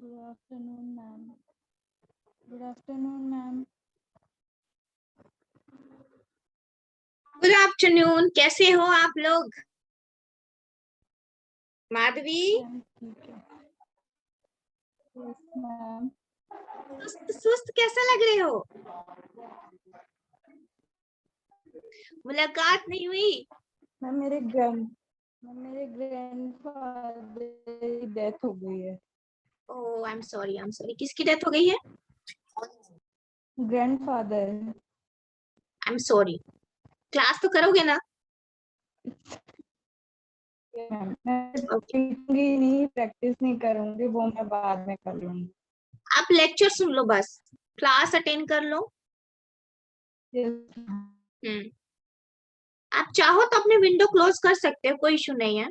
Good afternoon, ma'am. Good afternoon, ma'am. Good afternoon, कैसे हो आप लोग? माधवी, Ma'am, ठीक है. Yes, ma'am. सुस्त सुस्त कैसा लग रहे हो? मुलाकात नहीं हुई? मैम मेरे ग्रैंडफादर की डेथ हो गई है. ओह, आई एम सॉरी. किसकी डेथ हो गई है? Grandfather. I am sorry. Class तो करोगे ना? मैम मैं पढ़ूंगी नहीं, प्रैक्टिस नहीं करूंगी, वो मैं बाद में कर लूंगी. आप लेक्चर सुन लो, बस क्लास अटेंड कर लो. Yes, ma'am. हम्म. आप चाहो तो अपने विंडो क्लोज कर सकते हो, कोई इशू नहीं है.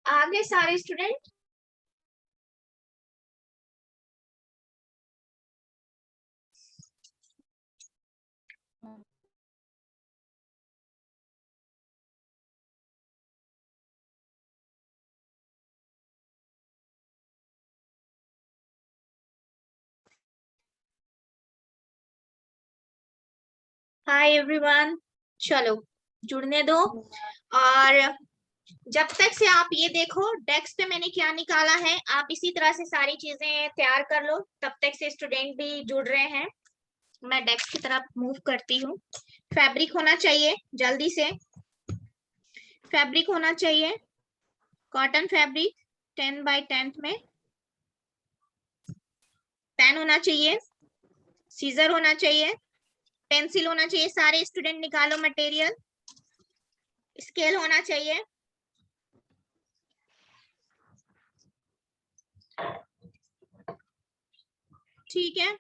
आगे सारे स्टूडेंट. हाय एवरीवन, चलो जुड़ने दो. और जब तक से आप ये देखो डेस्क पे मैंने क्या निकाला है, आप इसी तरह से सारी चीजें तैयार कर लो. तब तक से स्टूडेंट भी जुड़ रहे हैं. मैं डेस्क की तरफ मूव करती हूँ. फैब्रिक होना चाहिए जल्दी से. फैब्रिक होना चाहिए कॉटन फैब्रिक 10x10 में. पेन होना चाहिए, सीजर होना चाहिए, पेंसिल होना चाहिए. सारे स्टूडेंट निकालो मटेरियल. स्केल होना चाहिए. ठीक है,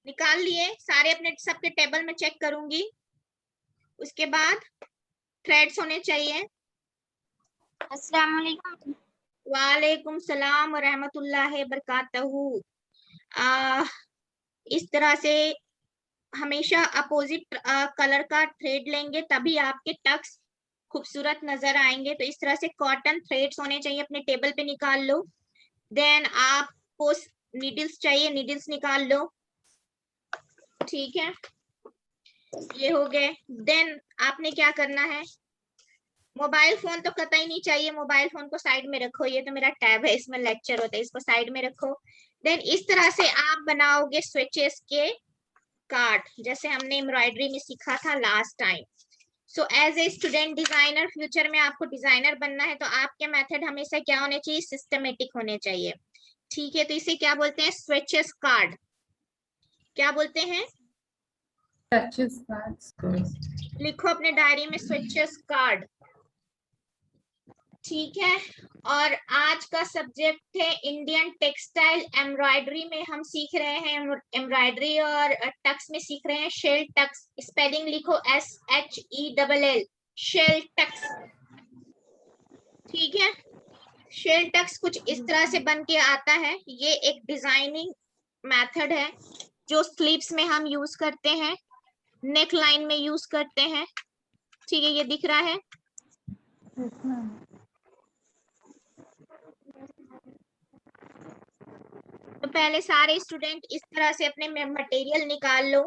निकाल लिए सारे. अपने सबके टेबल में चेक करूंगी. उसके बाद थ्रेड्स होने चाहिए. अस्सलाम वालेकुम. वालेकुम सलाम व रहमतुल्लाहि बरकातहू. इस तरह से हमेशा अपोजिट कलर का थ्रेड लेंगे, तभी आपके टक्स खूबसूरत नजर आएंगे. तो इस तरह से कॉटन थ्रेड्स होने चाहिए. अपने टेबल पे निकाल लो. देन आपको नीडल्स चाहिए, नीडल्स निकाल लो. ठीक है, ये हो गए. देन आपने क्या करना है, मोबाइल फोन तो कतई नहीं चाहिए. मोबाइल फोन को साइड में रखो. ये तो मेरा टैब है, इसमें लेक्चर होता है, इसको साइड में रखो. देन इस तरह से आप बनाओगे स्विचेस के कार्ड, जैसे हमने एम्ब्रॉयडरी में सीखा था last time. So as a student designer, future में आपको डिजाइनर बनना है, तो आपके मेथड हमेशा क्या होने चाहिए, सिस्टमेटिक होने चाहिए. ठीक है, तो इसे क्या बोलते हैं, स्विचेस कार्ड. क्या बोलते हैं, लिखो अपने डायरी में स्विचेस कार्ड. ठीक है, और आज का सब्जेक्ट है इंडियन टेक्सटाइल एम्ब्रॉयडरी में. हम सीख रहे हैं एम्ब्रॉयडरी, और टक्स में सीख रहे हैं शेल टक्स. स्पेलिंग लिखो SHELL, शेल टक्स. ठीक है, शेल टक्स कुछ इस तरह से बन के आता है. ये एक डिजाइनिंग मेथड है जो स्लीव्स में हम यूज करते हैं, नेक लाइन में यूज करते हैं. ठीक है, ये दिख रहा है. Yes, ma'am. तो पहले सारे स्टूडेंट इस तरह से अपने मटेरियल निकाल लो.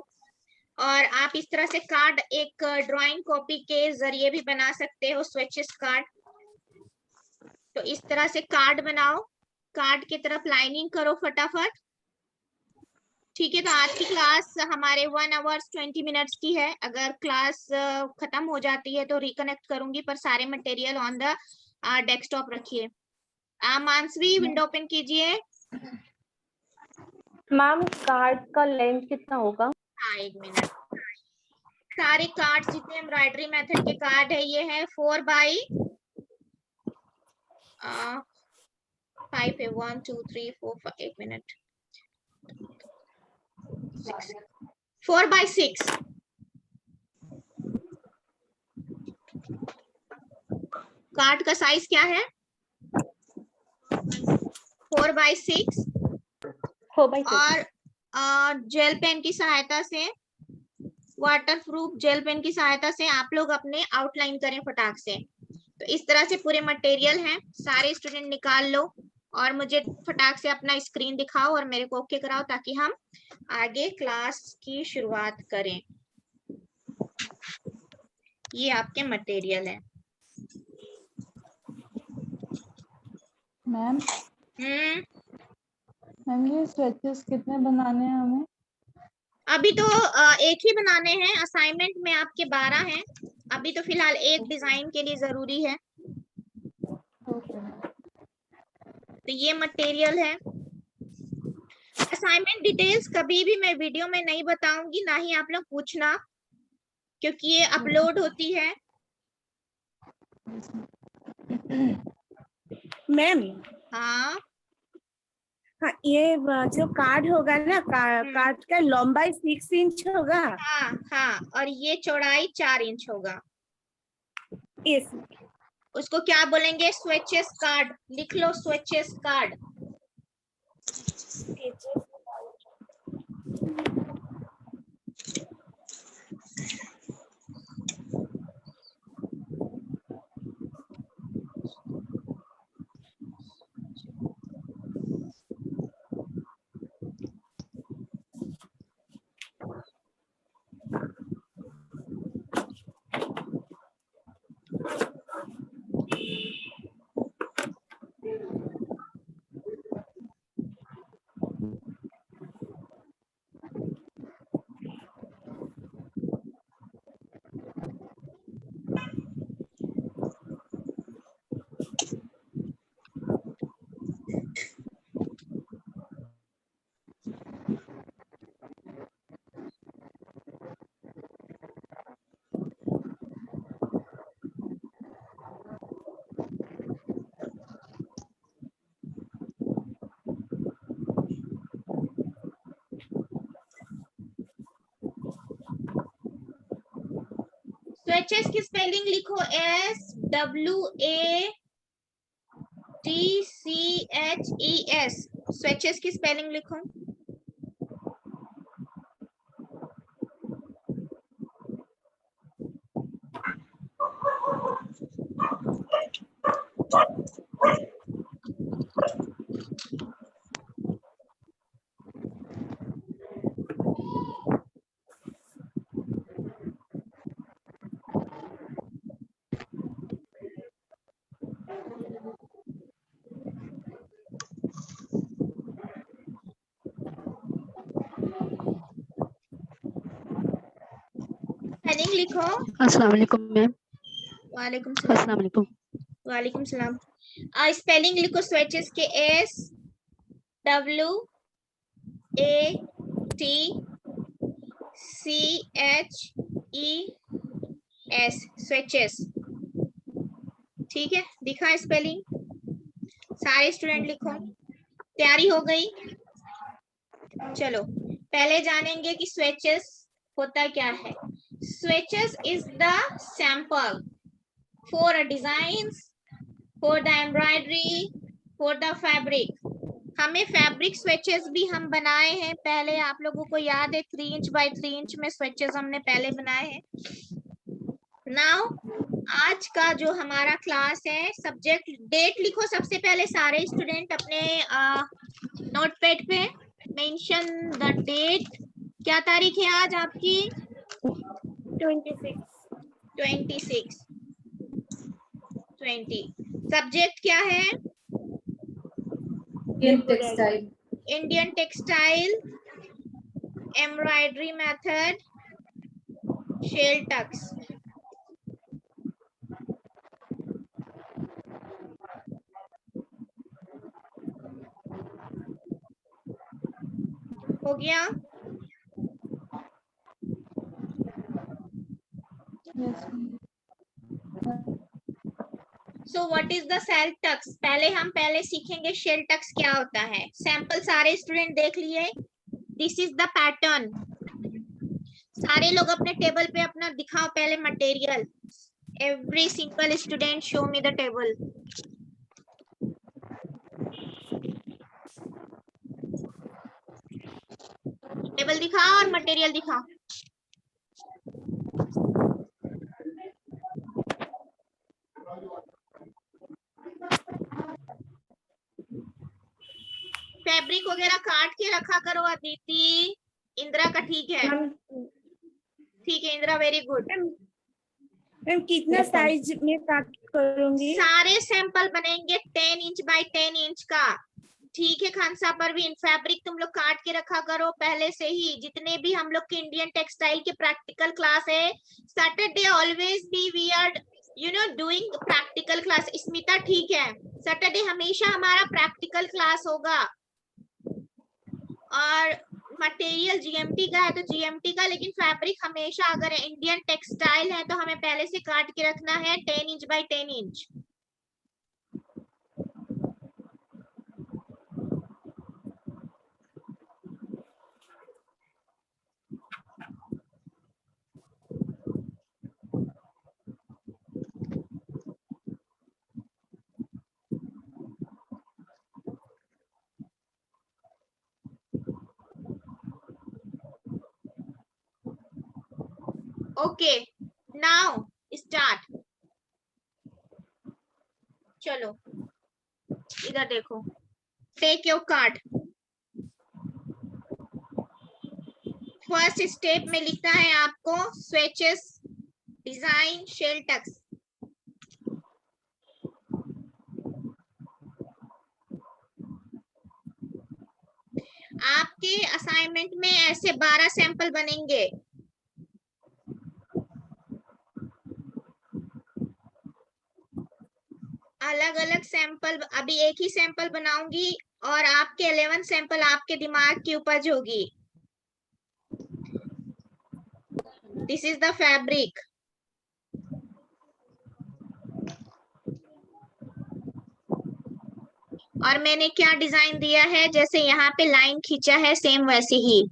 और आप इस तरह से कार्ड एक ड्राइंग कॉपी के जरिए भी बना सकते हो, स्विचेस कार्ड. तो इस तरह से कार्ड बनाओ. कार्ड की तरफ लाइनिंग करो फटाफट. ठीक है, तो आज की क्लास हमारे 1 आवर्स 20 मिनट्स की है. अगर क्लास खत्म हो जाती है तो रिकनेक्ट करूंगी, पर सारे मटेरियल ऑन द डेस्कटॉप रखिए. मानसवी, विंडो ओपन कीजिए. मैम कार्ड का लेंथ कितना होगा? हाँ, 1 मिनट. सारे कार्ड जितने एम्ब्रॉयडरी मेथड के कार्ड है, ये है 4x 5 है, 1 2 3 4 5, 1 मिनट, 6 4/6। कार्ड का साइज क्या है? 4/6। 4/6। और जेल पेन की सहायता से, वाटर प्रूफ जेल पेन की सहायता से आप लोग अपने आउटलाइन करें फटाक से। तो इस तरह से पूरे मटेरियल हैं, सारे स्टूडेंट निकाल लो और मुझे फटाक से अपना स्क्रीन दिखाओ और मेरे को ओके कराओ ताकि हम आगे क्लास की शुरुआत करें। ये आपके मटेरियल है। मैम हम्म मैम ये स्वेचेस कितने बनाने हैं हमें? अभी तो एक ही बनाने हैं, असाइनमेंट में आपके 12 हैं। अभी तो फिलहाल एक डिजाइन के लिए जरूरी है। ओके। तो ये मटेरियल है। असाइनमेंट डिटेल्स कभी भी मैं वीडियो में नहीं बताऊंगी, ना ही आप लोग पूछना, क्योंकि ये अपलोड होती है। मैम, हाँ हाँ, ये जो कार्ड होगा ना, कार्ड का लंबाई 6 इंच होगा। हाँ हाँ, और ये चौड़ाई 4 इंच होगा। यस। उसको क्या बोलेंगे? Swatches card. लिख लो, स्वेचेस कार्ड। स्वेचेस की स्पेलिंग लिखो, SWATCHES। स्वेचेस की स्पेलिंग लिखो। स्पेलिंग लिखो। अस्सलाम वालेकुम मैम। वालेकुम सलाम। अस्सलाम वालेकुम। वालेकुम सलाम। स्पेलिंग लिखो स्वेचेस के, SWATCHES, स्वेचेस। ठीक है, दिखा स्पेलिंग। सारे स्टूडेंट लिखो। तैयारी हो गई? चलो पहले जानेंगे कि स्वेचेस होता क्या है। Swatches is the sample for a designs, for the embroidery, for the fabric. हमें फैब्रिक स्वेचेस भी हम बनाए हैं पहले, आप लोगों को याद है 3 इंच बाय 3 इंच में स्वेचेस हमने पहले बनाए हैं। नाउ आज का जो हमारा क्लास है, सब्जेक्ट डेट लिखो सबसे पहले सारे स्टूडेंट अपने नोटपैड पे। Mention the date. क्या तारीख है आज आपकी? 26। 20। सब्जेक्ट क्या है? Indian textile, embroidery method, shell tucks. हो गया? So what is the shell tucks? पहले सीखेंगे शेल टक्स क्या होता है। सैंपल सारे स्टूडेंट देख लिए। This is the pattern. सारे लोग अपने टेबल पे अपना दिखाओ पहले material. Every single student show me the table. Table दिखाओ और मटेरियल दिखाओ। फैब्रिक वगैरह काट के रखा करो अदिति। इंदिरा का ठीक है? ठीक है इंदिरा, वेरी गुड। मैम कितना साइज में काट करूंगी? सारे सैंपल बनेंगे 10 इंच बाय 10 इंच का। ठीक है खानसा परवीन, फैब्रिक तुम लोग काट के रखा करो पहले से ही। जितने भी हम लोग के इंडियन टेक्सटाइल के प्रैक्टिकल क्लास है, Saturday always be we are doing practical class. Smita ठीक है, सैटरडे हमेशा हमारा प्रैक्टिकल क्लास होगा। और मटेरियल जीएमटी का है तो जीएमटी का, लेकिन फैब्रिक हमेशा अगर इंडियन टेक्सटाइल है तो हमें पहले से काट के रखना है 10 inch by 10 inch. Okay now start. चलो इधर देखो, take your card. First step में लिखना है आपको स्वेचेस डिजाइन शेल टक्स। आपके असाइनमेंट में ऐसे 12 सैंपल बनेंगे। अलग अलग सैंपल, अभी एक ही सैंपल बनाऊंगी और आपके 11 सैंपल आपके दिमाग की उपज होगी। This is the fabric. और मैंने क्या डिजाइन दिया है, जैसे यहाँ पे लाइन खींचा है सेम वैसे ही।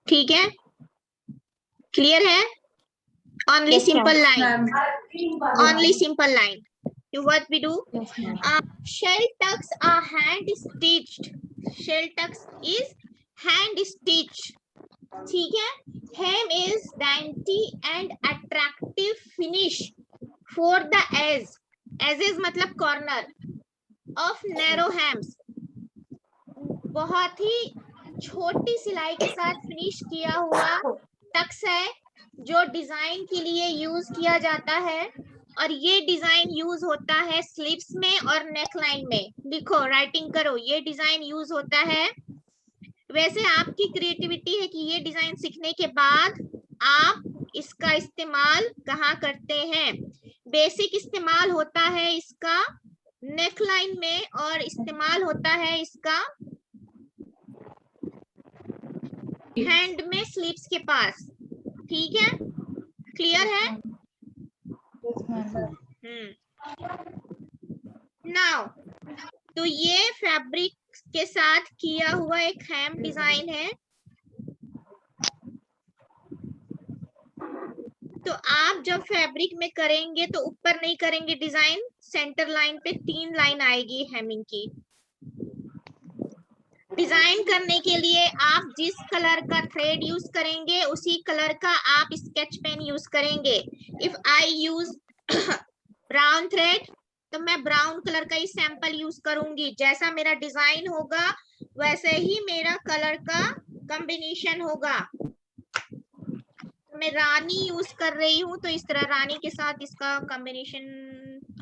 ठीक है, क्लियर है? Only simple line. Only simple line. You what we do? Shell tucks are hand stitched. Shell tucks is hand stitched. ठीक है? Hem is dainty and attractive finish for the edge. Edges मतलब corner of narrow hems. बहुत ही छोटी सिलाई के साथ finish किया हुआ टक्स है जो डिजाइन के लिए यूज किया जाता है। और ये डिजाइन यूज होता है स्लीव्स में और नेक लाइन में। लिखो, राइटिंग करो, ये डिजाइन यूज होता है। वैसे आपकी क्रिएटिविटी है कि ये डिजाइन सीखने के बाद आप इसका इस्तेमाल कहाँ करते हैं। बेसिक इस्तेमाल होता है इसका नेक लाइन में और इस्तेमाल होता है इसका हैंड में स्लीव्स के पास। ठीक है, क्लियर है? नाउ तो ये फैब्रिक के साथ किया हुआ एक हैम डिजाइन है। तो आप जब फैब्रिक में करेंगे तो ऊपर नहीं करेंगे डिजाइन, सेंटर लाइन पे 3 लाइन आएगी हेमिंग की। डिजाइन करने के लिए आप जिस कलर का थ्रेड यूज करेंगे उसी कलर का आप स्केच पेन यूज करेंगे। If I use brown thread तो मैं ब्राउन कलर का ही सैंपल यूज करूंगी। जैसा मेरा डिजाइन होगा वैसे ही मेरा कलर का कॉम्बिनेशन होगा। मैं रानी यूज कर रही हूँ तो इस तरह रानी के साथ इसका कॉम्बिनेशन,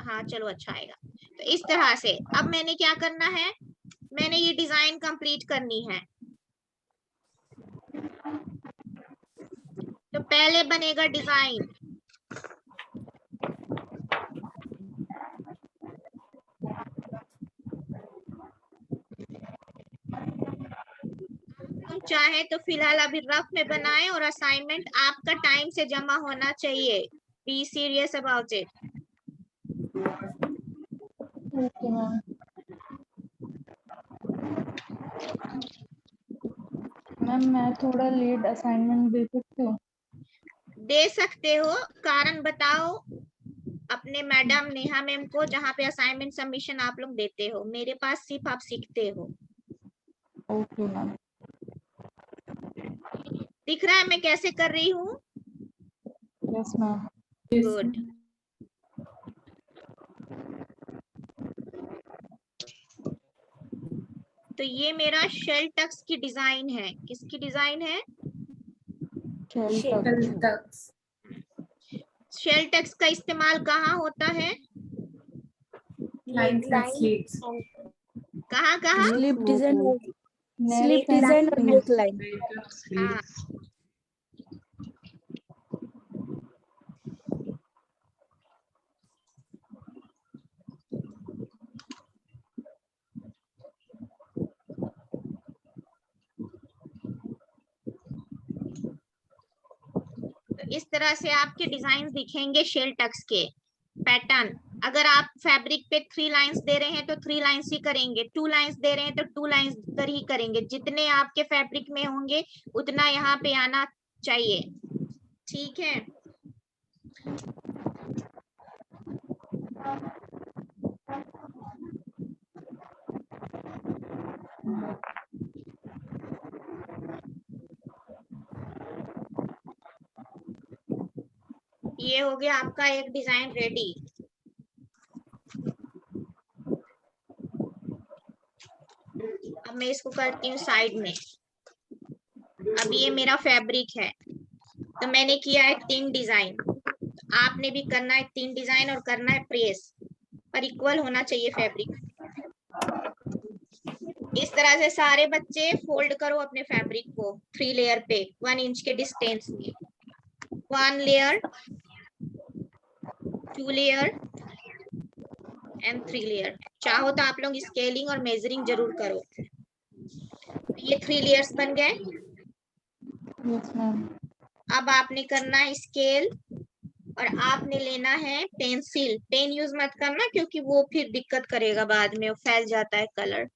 हाँ चलो अच्छा आएगा। तो इस तरह से अब मैंने क्या करना है, मैंने ये डिजाइन कंप्लीट करनी है। तो पहले बनेगा डिजाइन। चाहे तो फिलहाल अभी रफ में बनाएं और असाइनमेंट आपका टाइम से जमा होना चाहिए। Be serious about it. Okay ma'am. Ma'am मैं थोड़ा लेट असाइनमेंट दे सकती हूँ? दे सकते हो, कारण बताओ अपने मैडम नेहा मैम को जहाँ पे असाइनमेंट सबमिशन आप लोग देते हो। मेरे पास सिर्फ आप सीखते हो। Okay ma'am. दिख रहा है मैं कैसे कर रही हूँ? Yes ma'am. गुड। तो ये मेरा शेल टक्स की डिजाइन है। किसकी डिजाइन है? शेल टक्स का इस्तेमाल कहाँ होता है? कहाँ कहाँ? स्लिप डिजाइन और नेल स्लिप डिजाइन और नेक लाइन। हाँ, तो इस तरह से आपके डिजाइन दिखेंगे शेल टक्स के पैटर्न। अगर आप फैब्रिक पे 3 लाइंस दे रहे हैं तो 3 लाइंस ही करेंगे, 2 लाइंस दे रहे हैं तो 2 लाइंस कर ही करेंगे। जितने आपके फैब्रिक में होंगे उतना यहाँ पे आना चाहिए। ठीक है। ये हो गया आपका एक डिजाइन रेडी। अब मैं इसको करती हूँ साइड में। अब ये मेरा फैब्रिक है, तो मैंने किया है 3 डिजाइन। आपने भी करना है 3 डिजाइन और करना है प्रेस, पर इक्वल होना चाहिए फैब्रिक। इस तरह से सारे बच्चे फोल्ड करो अपने फैब्रिक को 3 लेयर पे 1 इंच के डिस्टेंस में। 1 लेयर, 2 लेयर एंड 3 लेयर। चाहो तो आप लोग स्केलिंग और मेजरिंग जरूर करो। ये 3 लेयर्स बन गए। Yes ma'am. अब आपने करना है स्केल और आपने लेना है पेंसिल। पेन यूज मत करना क्योंकि वो फिर दिक्कत करेगा, बाद में वो फैल जाता है कलर।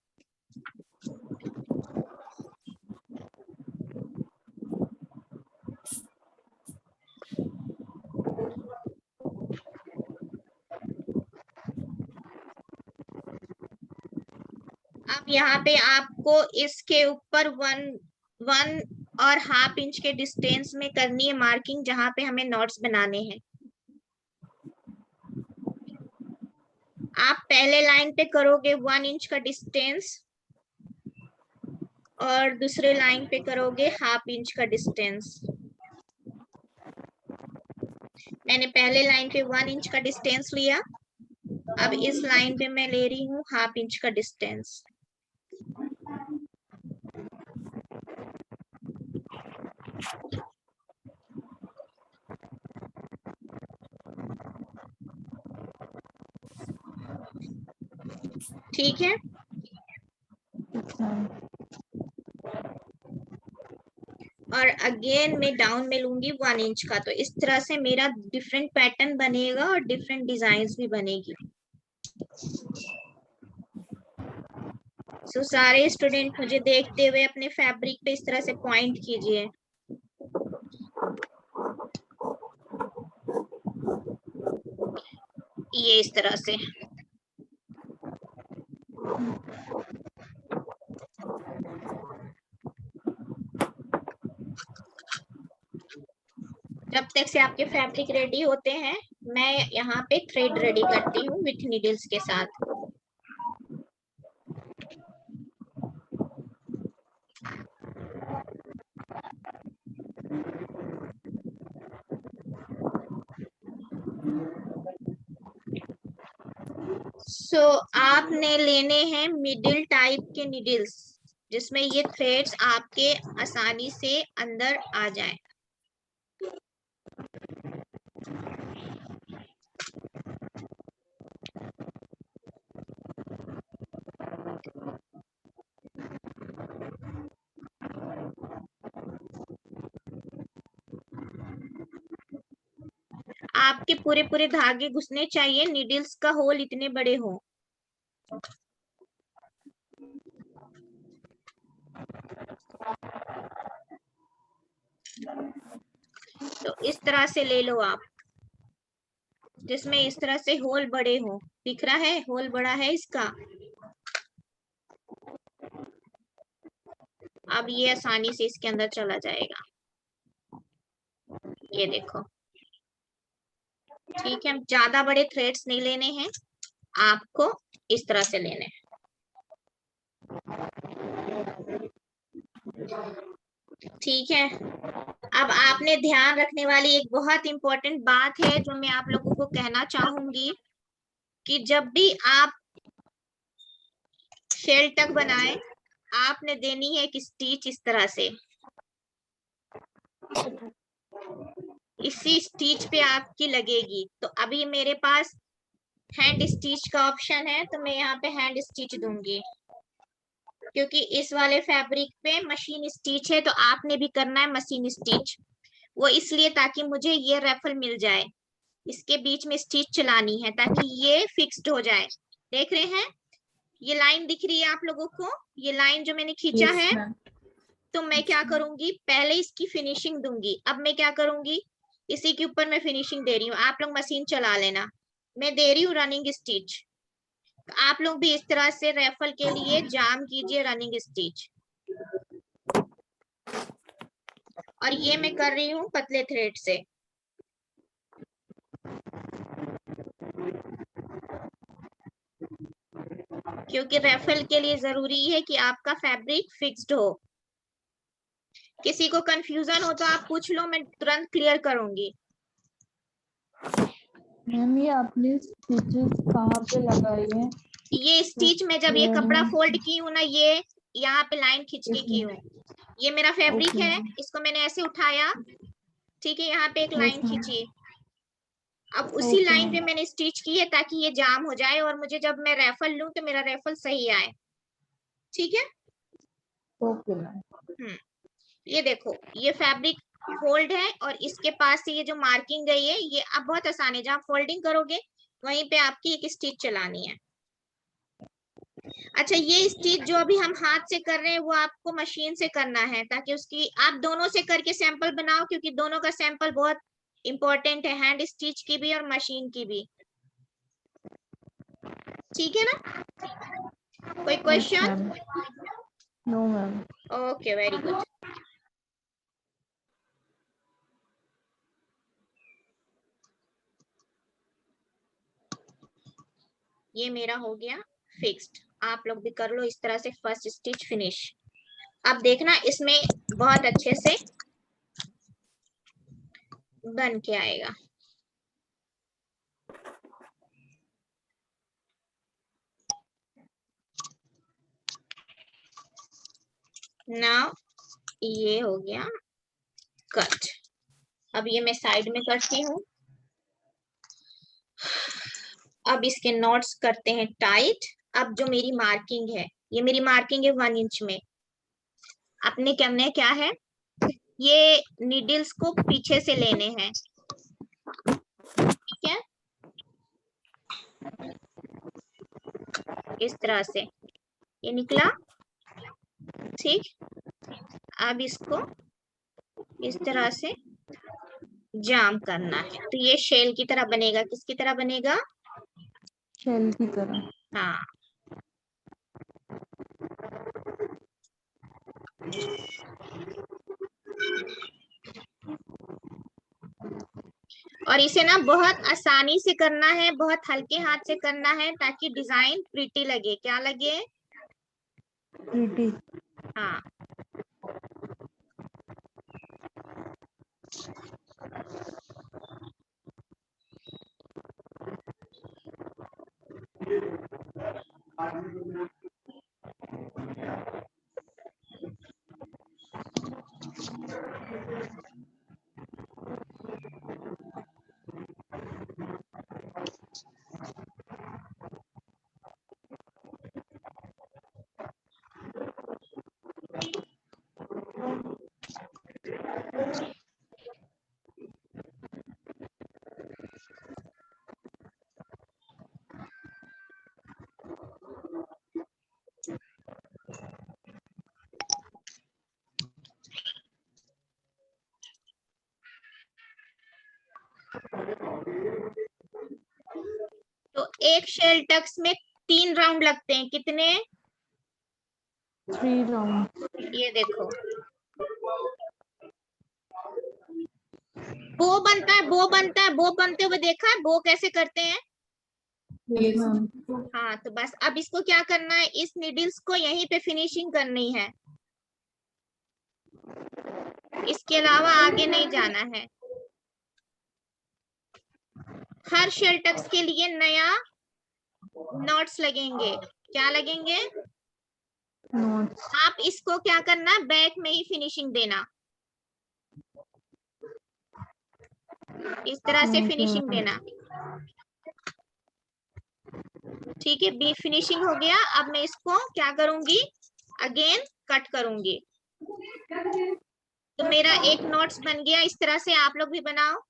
अब यहाँ पे आपको इसके ऊपर 1 और हाफ इंच के डिस्टेंस में करनी है मार्किंग, जहां पे हमें नोट्स बनाने हैं। आप पहले लाइन पे करोगे 1 इंच का डिस्टेंस और दूसरे लाइन पे करोगे हाफ इंच का डिस्टेंस। मैंने पहले लाइन पे 1 इंच का डिस्टेंस लिया, अब इस लाइन पे मैं ले रही हूँ हाफ इंच का डिस्टेंस। ठीक है। और अगेन मैं डाउन में लूंगी 1 इंच का, तो इस तरह से मेरा डिफरेंट पैटर्न बनेगा और डिफरेंट डिजाइन्स भी बनेगी। सो सारे स्टूडेंट मुझे देखते हुए अपने फैब्रिक पे इस तरह से पॉइंट कीजिए। ये इस तरह से। जब तक से आपके फैब्रिक रेडी होते हैं मैं यहाँ पे थ्रेड रेडी करती हूँ विथ नीडल्स के साथ। सो आपने लेने हैं मिडिल टाइप के नीडल्स, जिसमें ये थ्रेड्स आपके आसानी से अंदर आ जाएं। आपके पूरे पूरे धागे घुसने चाहिए, नीडल्स का होल इतने बड़े हो। तो इस तरह से ले लो आप, जिसमें इस तरह से होल बड़े हो। दिख रहा है होल बड़ा है इसका। अब ये आसानी से इसके अंदर चला जाएगा, ये देखो। ठीक है, ज्यादा बड़े थ्रेड्स नहीं लेने हैं आपको, इस तरह से लेने हैं। ठीक है, अब आपने ध्यान रखने वाली एक बहुत इंपॉर्टेंट बात है जो मैं आप लोगों को कहना चाहूंगी कि जब भी आप शेल टक बनाएं, आपने देनी है एक स्टिच इस तरह से। इसी स्टिच पे आपकी लगेगी। तो अभी मेरे पास हैंड स्टिच का ऑप्शन है, तो मैं यहाँ पे हैंड स्टिच दूंगी, क्योंकि इस वाले फैब्रिक पे मशीन स्टिच है, तो आपने भी करना है मशीन स्टिच। वो इसलिए ताकि मुझे ये रेफल मिल जाए, इसके बीच में स्टिच चलानी है ताकि ये फिक्स्ड हो जाए। देख रहे हैं, ये लाइन दिख रही है आप लोगों को, ये लाइन जो मैंने खींचा है। तो मैं क्या करूंगी, पहले इसकी फिनिशिंग दूंगी। अब मैं क्या करूंगी, इसी के ऊपर मैं फिनिशिंग दे रही हूँ। आप लोग मशीन चला लेना, मैं दे रही हूँ रनिंग स्टिच। तो आप लोग भी इस तरह से रेफल के लिए जाम कीजिए रनिंग स्टिच। और ये मैं कर रही हूँ पतले थ्रेड से। क्योंकि रेफल के लिए जरूरी है कि आपका फैब्रिक फिक्स्ड हो। किसी को कंफ्यूजन हो तो आप पूछ लो, मैं तुरंत क्लियर करूंगी। मैम ये आपने स्टिचेस कहाँ पे लगाई है? ये स्टिच में जब ये कपड़ा फोल्ड की हूँ ना, ये यहाँ पे लाइन खींच के की हूँ। ये मेरा फैब्रिक है, इसको मैंने ऐसे उठाया, ठीक है, यहाँ पे एक लाइन खींची। अब उसी लाइन पे मैंने स्टिच की है ताकि ये जाम हो जाए और मुझे जब मैं रेफल लूं तो मेरा रेफल सही आए। ठीक है, ये देखो, ये फैब्रिक फोल्ड है और इसके पास से ये जो मार्किंग गई है, ये अब बहुत आसान है। जहां फोल्डिंग करोगे वहीं पे आपकी एक स्टिच चलानी है। अच्छा, ये स्टिच जो अभी हम हाथ से कर रहे हैं वो आपको मशीन से करना है, ताकि उसकी आप दोनों से करके सैंपल बनाओ, क्योंकि दोनों का सैंपल बहुत इंपॉर्टेंट है, हैंड स्टिच की भी और मशीन की भी। ठीक है ना, कोई question? No ma'am. Okay, very good. ये मेरा हो गया फिक्स्ड। आप लोग भी कर लो इस तरह से फर्स्ट स्टिच फिनिश। अब देखना इसमें बहुत अच्छे से बन के आएगा। नाउ ये हो गया कट। अब ये मैं साइड में करती हूँ। अब इसके नॉट्स करते हैं टाइट। अब जो मेरी मार्किंग है, ये मेरी मार्किंग है 1 इंच में। अपने करने क्या है, ये नीडल्स को पीछे से लेने हैं। ठीक है, इस तरह से ये निकला। ठीक, अब इसको इस तरह से जाम करना है, तो ये शेल की तरह बनेगा। किसकी तरह बनेगा? शेल की तरह। हाँ, और इसे ना बहुत आसानी से करना है, बहुत हल्के हाथ से करना है, ताकि डिजाइन प्रिटी लगे। क्या लगे? प्रीटी। हाँ, एक शेल टक्स में 3 राउंड लगते हैं, कितने? 3 राउंड। ये देखो बो बनता है, बो बनता है, बो बनते हुए देखा है बो कैसे करते हैं? हाँ, तो बस अब इसको क्या करना है, इस नीडल्स को यहीं पे फिनिशिंग करनी है, इसके अलावा आगे नहीं जाना है। हर शेल टक्स के लिए नया नॉट्स लगेंगे। क्या लगेंगे? नोट्स। आप इसको क्या करना, बैक में ही फिनिशिंग देना, इस तरह से फिनिशिंग देना। ठीक है, बी फिनिशिंग हो गया। अब मैं इसको क्या करूंगी, अगेन कट करूंगी। तो मेरा एक नोट्स बन गया। इस तरह से आप लोग भी बनाओ।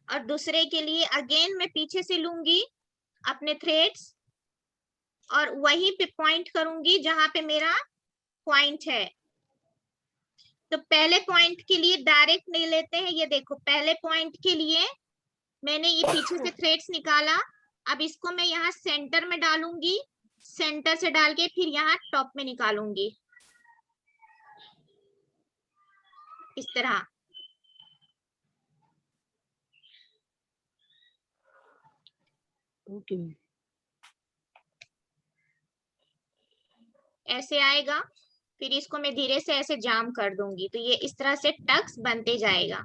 और दूसरे के लिए अगेन मैं पीछे से लूंगी अपने थ्रेड्स और वहीं पे पॉइंट करूंगी जहां पे मेरा पॉइंट है। तो पहले पॉइंट के लिए डायरेक्ट नहीं लेते हैं, ये देखो पहले पॉइंट के लिए मैंने ये पीछे से थ्रेड्स निकाला। अब इसको मैं यहाँ सेंटर में डालूंगी, सेंटर से डाल के फिर यहाँ टॉप में निकालूंगी, इस तरह। ओके। ऐसे आएगा। फिर इसको मैं धीरे से ऐसे जाम कर दूंगी, तो ये इस तरह से टक्स बनते जाएगा।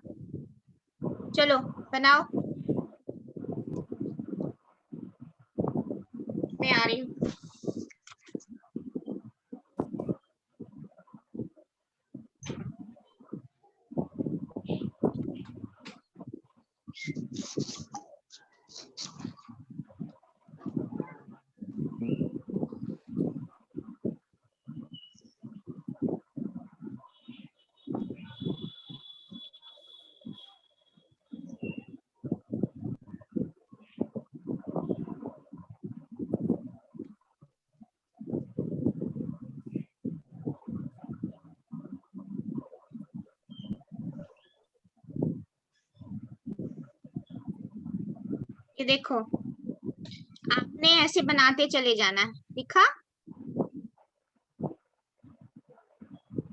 चलो बनाओ, मैं आ रही हूँ। ये देखो आपने ऐसे बनाते चले जाना है, दिखा?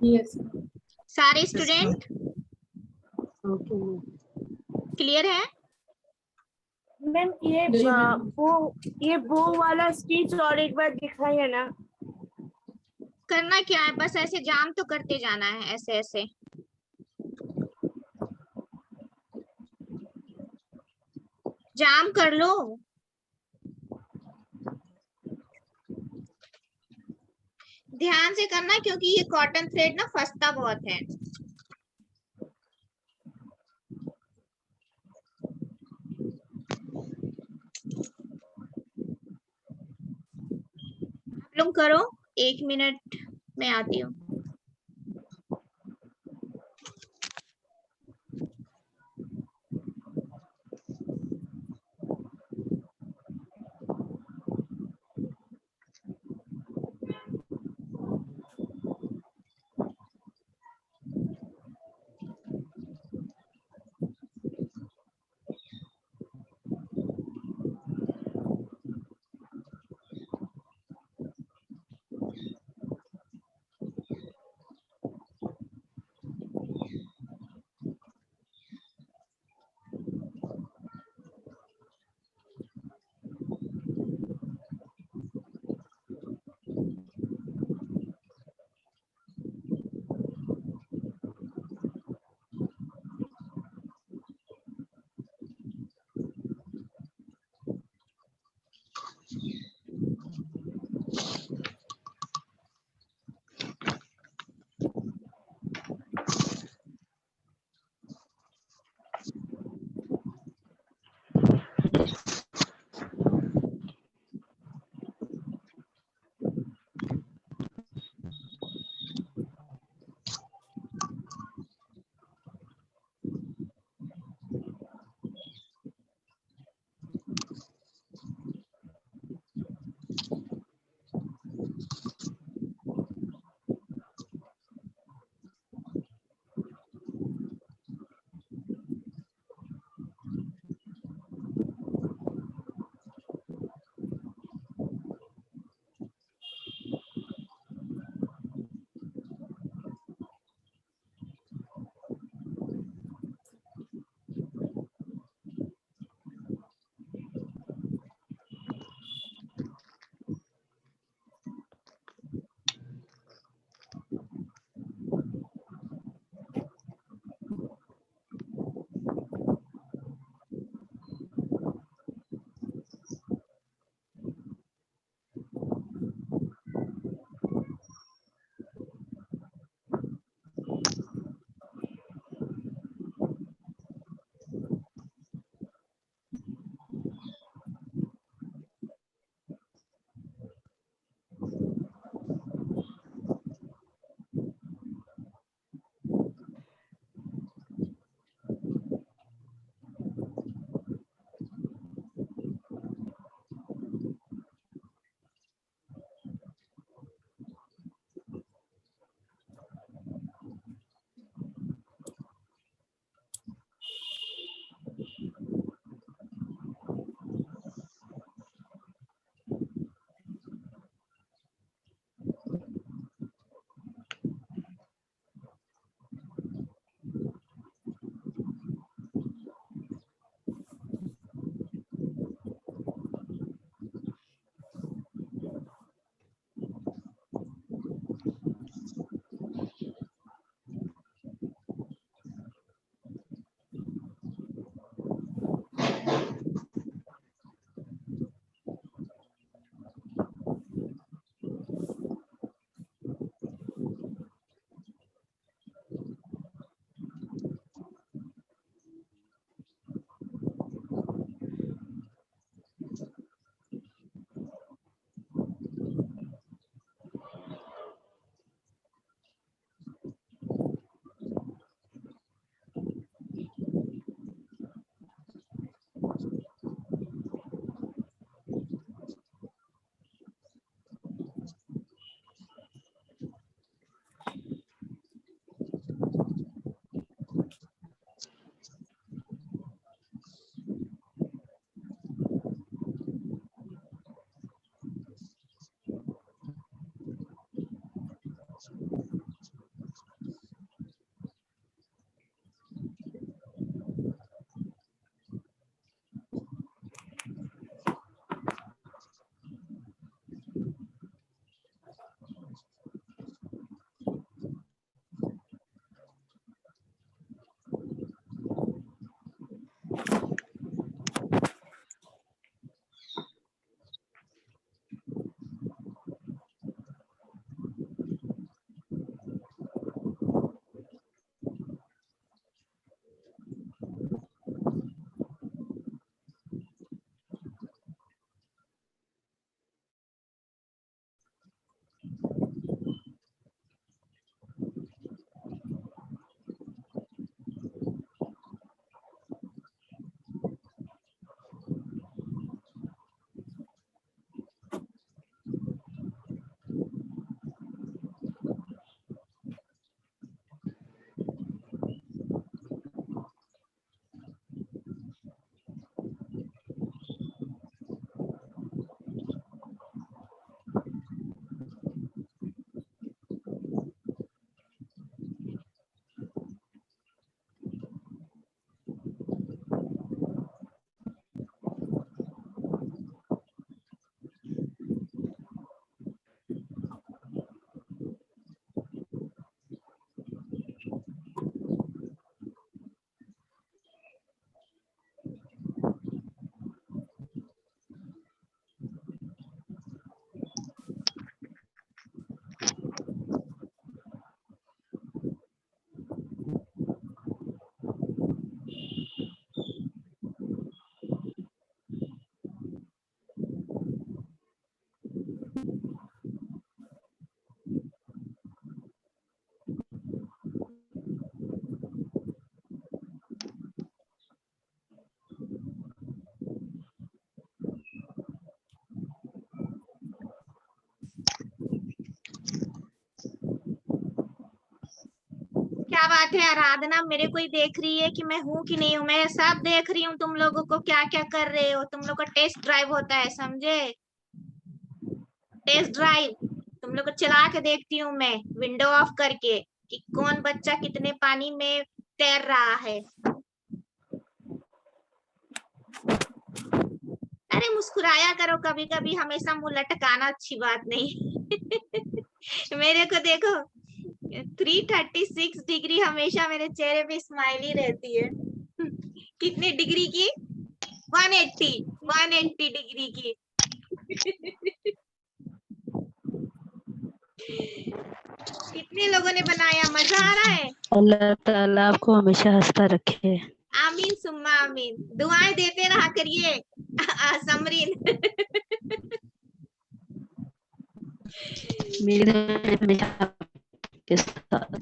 यस। सारे स्टूडेंट ओके। क्लियर है? मैम ये बो वाला स्टिच और एक बार दिखाइए ना। करना क्या है, बस ऐसे जाम तो करते जाना है, ऐसे ऐसे। जाम कर लो। ध्यान से करना क्योंकि ये कॉटन थ्रेड ना फंसता बहुत है। आप लोग करो, 1 मिनट में आती हूँ। क्या बात है आराधना, मेरे को ही देख रही है कि मैं हूँ कि नहीं हूँ? मैं सब देख रही हूँ तुम लोगों को क्या क्या कर रहे हो। तुम लोग का टेस्ट ड्राइव होता है, समझे? टेस्ट ड्राइव तुम लोग को चला के देखती हूँ मैं विंडो ऑफ करके कि कौन बच्चा कितने पानी में तैर रहा है। अरे मुस्कुराया करो कभी कभी, हमेशा मुंह लटकाना अच्छी बात नहीं। मेरे को देखो 336 डिग्री हमेशा मेरे चेहरे पे स्माइली रहती है। कितने डिग्री की? 180 डिग्री की। कितने लोगों ने बनाया? मजा आ रहा है? अल्लाह ताला आपको हमेशा हंसता रखे। आमीन सुम्मा आमीन। दुआएं देते रहा करिए समरीन। मेरी दुआएं हमेशा आपके साथ।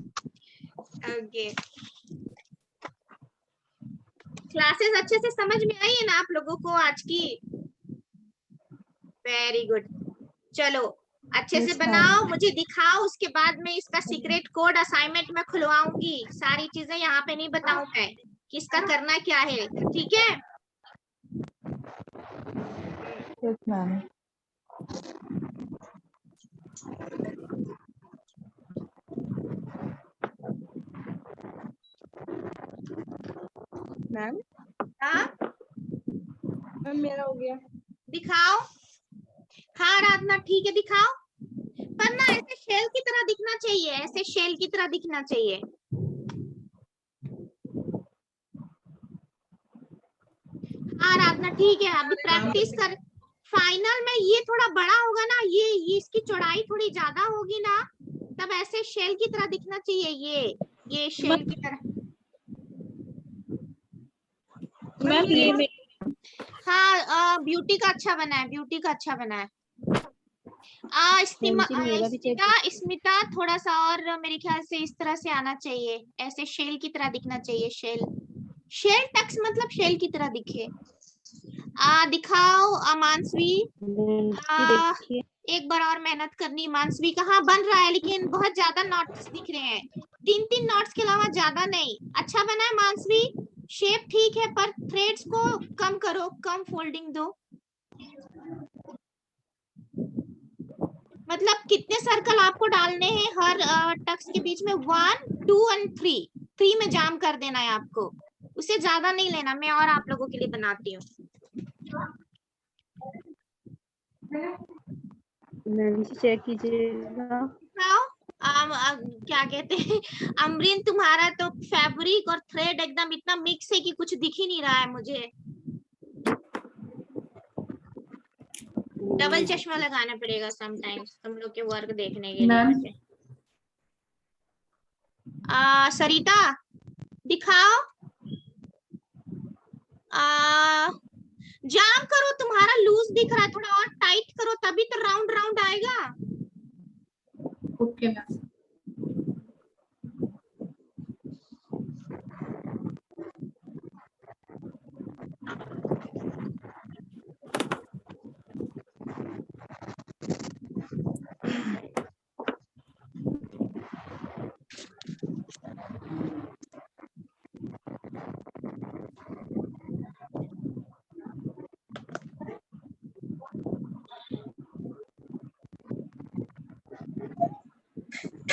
ओके, क्लासेस अच्छे से समझ में आई है ना आप लोगों को आज की? Very good. चलो अच्छे से बनाओ, मुझे दिखाओ, उसके बाद में इसका सीक्रेट कोड असाइनमेंट में खुलवाऊंगी। सारी चीजें यहाँ पे नहीं बताऊं मैं कि इसका करना क्या है, ठीक है? Yes ma'am. मैम हाँ मैम मेरा हो गया। दिखाओ। हाँ आराधना ठीक है दिखाओ, पर ना ऐसे शेल की तरह दिखना चाहिए, ऐसे शेल की तरह दिखना चाहिए। हाँ आराधना ठीक है, अभी प्रैक्टिस कर। फाइनल में ये थोड़ा बड़ा होगा ना, ये इसकी चौड़ाई थोड़ी ज्यादा होगी ना, तब ऐसे शेल की तरह दिखना चाहिए। ये शेल की तरह। मैम ये हाँ ब्यूटी का अच्छा बना है, ब्यूटी का अच्छा बना है। स्मिता थोड़ा सा और मेरे ख्याल से इस तरह से आना चाहिए, ऐसे शेल की तरह दिखना चाहिए। शेल टक्स मतलब शेल की तरह दिखे। दिखाओ मानसवी। एक बार और मेहनत करनी मानसवी का। हाँ बन रहा है, लेकिन बहुत ज्यादा नोट्स दिख रहे हैं, 3 नोट्स के अलावा ज्यादा नहीं। अच्छा बना है मानसवी, शेप ठीक है, पर थ्रेड्स को कम करो, कम फोल्डिंग दो। मतलब कितने सर्कल आपको डालने हैं हर टक्स के बीच में? 1, 2 और 3 में जाम कर देना है आपको, उससे ज्यादा नहीं लेना। मैं और आप लोगों के लिए बनाती हूँ। मैम चेक कीजिएगा। क्या कहते हैं अमरीन, तुम्हारा तो फैब्रिक और थ्रेड एकदम इतना मिक्स है कि कुछ दिख ही नहीं रहा है मुझे। डबल चश्मा लगाना पड़ेगा समटाइम्स तुम लोग के वर्क देखने के मैम। लिए। सरिता दिखाओ। जाम करो, तुम्हारा लूज दिख रहा है, थोड़ा और टाइट करो तभी तो राउंड राउंड आएगा। Okay ma'am.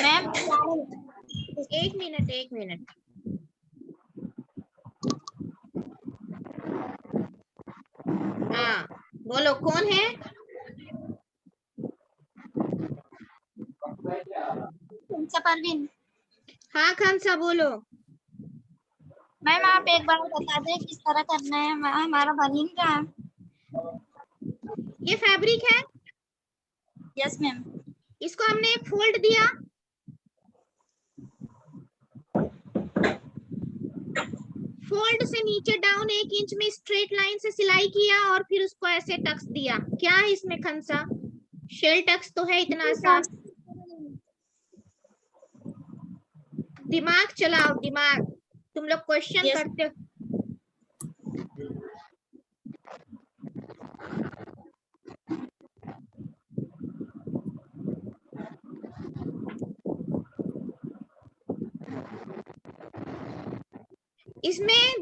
मैम एक मिनट। हाँ बोलो कौन है? परवीन। हाँ खानसा बोलो। मैम आप एक बार बता दें किस तरह करना है, हमारा बन ही नहीं रहा है। ये फैब्रिक है, यस मैम। इसको हमने एक फोल्ड दिया, फोल्ड से नीचे डाउन 1 इंच में स्ट्रेट लाइन से सिलाई किया और फिर उसको ऐसे टक्स दिया। क्या है इसमें खंसा? शेल टक्स तो है, इतना आसान। दिमाग चलाओ दिमाग, तुम लोग क्वेश्चन Yes. करते हो। इसमें